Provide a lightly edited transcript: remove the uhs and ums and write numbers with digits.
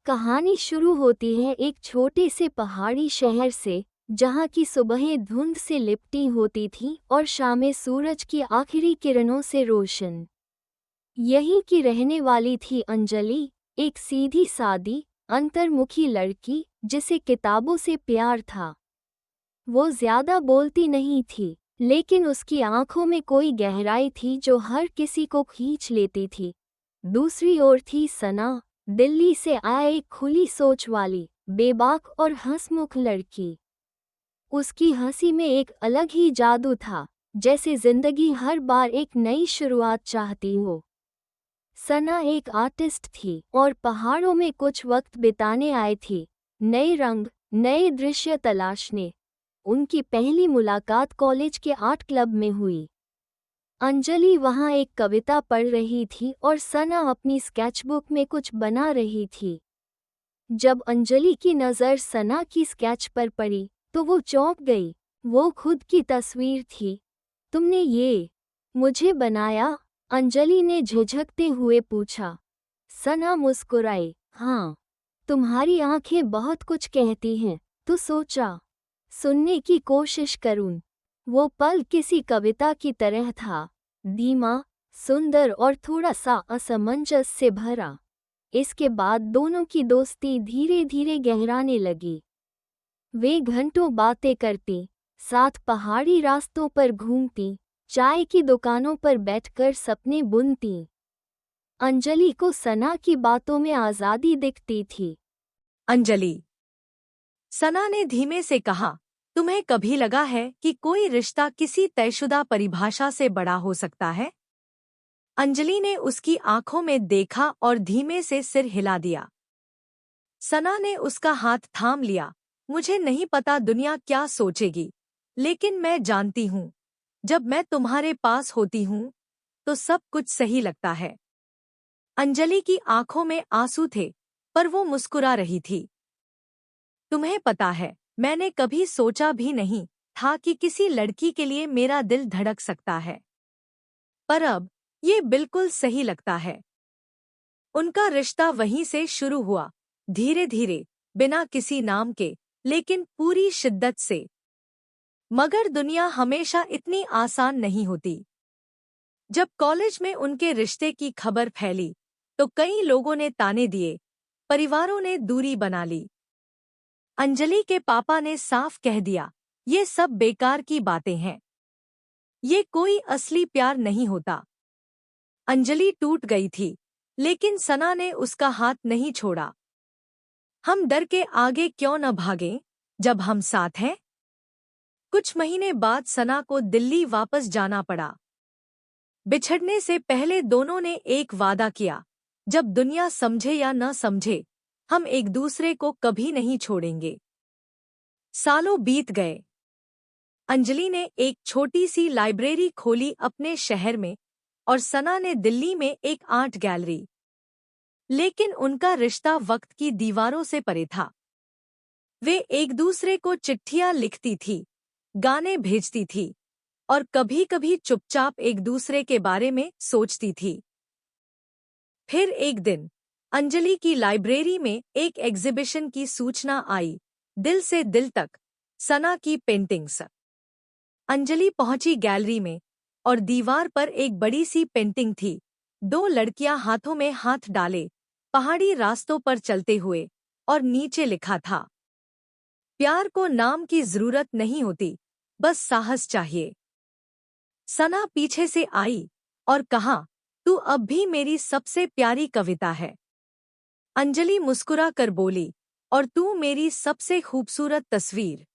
कहानी शुरू होती है एक छोटे से पहाड़ी शहर से, जहाँ की सुबहें धुंध से लिपटी होती थीं और शामें सूरज की आखिरी किरणों से रोशन। यहीं की रहने वाली थी अंजलि, एक सीधी सादी, अंतर्मुखी लड़की जिसे किताबों से प्यार था। वो ज्यादा बोलती नहीं थी, लेकिन उसकी आंखों में कोई गहराई थी जो हर किसी को खींच लेती थी। दूसरी ओर थी सना, दिल्ली से आए एक खुली सोच वाली, बेबाक और हंसमुख लड़की। उसकी हंसी में एक अलग ही जादू था, जैसे जिंदगी हर बार एक नई शुरुआत चाहती हो। सना एक आर्टिस्ट थी और पहाड़ों में कुछ वक्त बिताने आई थी, नए रंग, नए दृश्य तलाशने। उनकी पहली मुलाकात कॉलेज के आर्ट क्लब में हुई। अंजलि वहाँ एक कविता पढ़ रही थी और सना अपनी स्केचबुक में कुछ बना रही थी। जब अंजलि की नज़र सना की स्केच पर पड़ी, तो वो चौंक गई। वो खुद की तस्वीर थी। तुमने ये मुझे बनाया? अंजलि ने झिझकते हुए पूछा। सना मुस्कुराई। हाँ, तुम्हारी आंखें बहुत कुछ कहती हैं, तो सोचा सुनने की कोशिश करूं। वो पल किसी कविता की तरह था, धीमा, सुंदर और थोड़ा सा असमंजस से भरा। इसके बाद दोनों की दोस्ती धीरे धीरे गहराने लगी। वे घंटों बातें करती, साथ पहाड़ी रास्तों पर घूमती, चाय की दुकानों पर बैठकर सपने बुनती। अंजलि को सना की बातों में आज़ादी दिखती थी। अंजलि, सना ने धीमे से कहा, तुम्हें कभी लगा है कि कोई रिश्ता किसी तयशुदा परिभाषा से बड़ा हो सकता है? अंजलि ने उसकी आंखों में देखा और धीमे से सिर हिला दिया। सना ने उसका हाथ थाम लिया। मुझे नहीं पता दुनिया क्या सोचेगी, लेकिन मैं जानती हूँ, जब मैं तुम्हारे पास होती हूँ, तो सब कुछ सही लगता है। अंजलि की आंखों में आंसू थे, पर वो मुस्कुरा रही थी। तुम्हें पता है, मैंने कभी सोचा भी नहीं था कि किसी लड़की के लिए मेरा दिल धड़क सकता है, पर अब ये बिल्कुल सही लगता है। उनका रिश्ता वहीं से शुरू हुआ, धीरे धीरे, बिना किसी नाम के, लेकिन पूरी शिद्दत से। मगर दुनिया हमेशा इतनी आसान नहीं होती। जब कॉलेज में उनके रिश्ते की खबर फैली, तो कई लोगों ने ताने दिए, परिवारों ने दूरी बना ली। अंजलि के पापा ने साफ कह दिया, ये सब बेकार की बातें हैं, ये कोई असली प्यार नहीं होता। अंजलि टूट गई थी, लेकिन सना ने उसका हाथ नहीं छोड़ा। हम डर के आगे क्यों न भागें, जब हम साथ हैं? कुछ महीने बाद सना को दिल्ली वापस जाना पड़ा। बिछड़ने से पहले दोनों ने एक वादा किया, जब दुनिया समझे या न समझे, हम एक दूसरे को कभी नहीं छोड़ेंगे। सालों बीत गए। अंजलि ने एक छोटी सी लाइब्रेरी खोली अपने शहर में, और सना ने दिल्ली में एक आर्ट गैलरी। लेकिन उनका रिश्ता वक्त की दीवारों से परे था। वे एक दूसरे को चिट्ठियां लिखती थी, गाने भेजती थी, और कभी-कभी चुपचाप एक दूसरे के बारे में सोचती थी। फिर एक दिन अंजलि की लाइब्रेरी में एक एग्जीबिशन की सूचना आई, दिल से दिल तक, सना की पेंटिंग्स। अंजलि पहुंची गैलरी में, और दीवार पर एक बड़ी सी पेंटिंग थी, दो लड़कियां हाथों में हाथ डाले, पहाड़ी रास्तों पर चलते हुए, और नीचे लिखा था, प्यार को नाम की जरूरत नहीं होती, बस साहस चाहिए। सना पीछे से आई और कहा, तू अब भी मेरी सबसे प्यारी कविता है। अंजलि मुस्कुरा कर बोली, और तू मेरी सबसे खूबसूरत तस्वीर।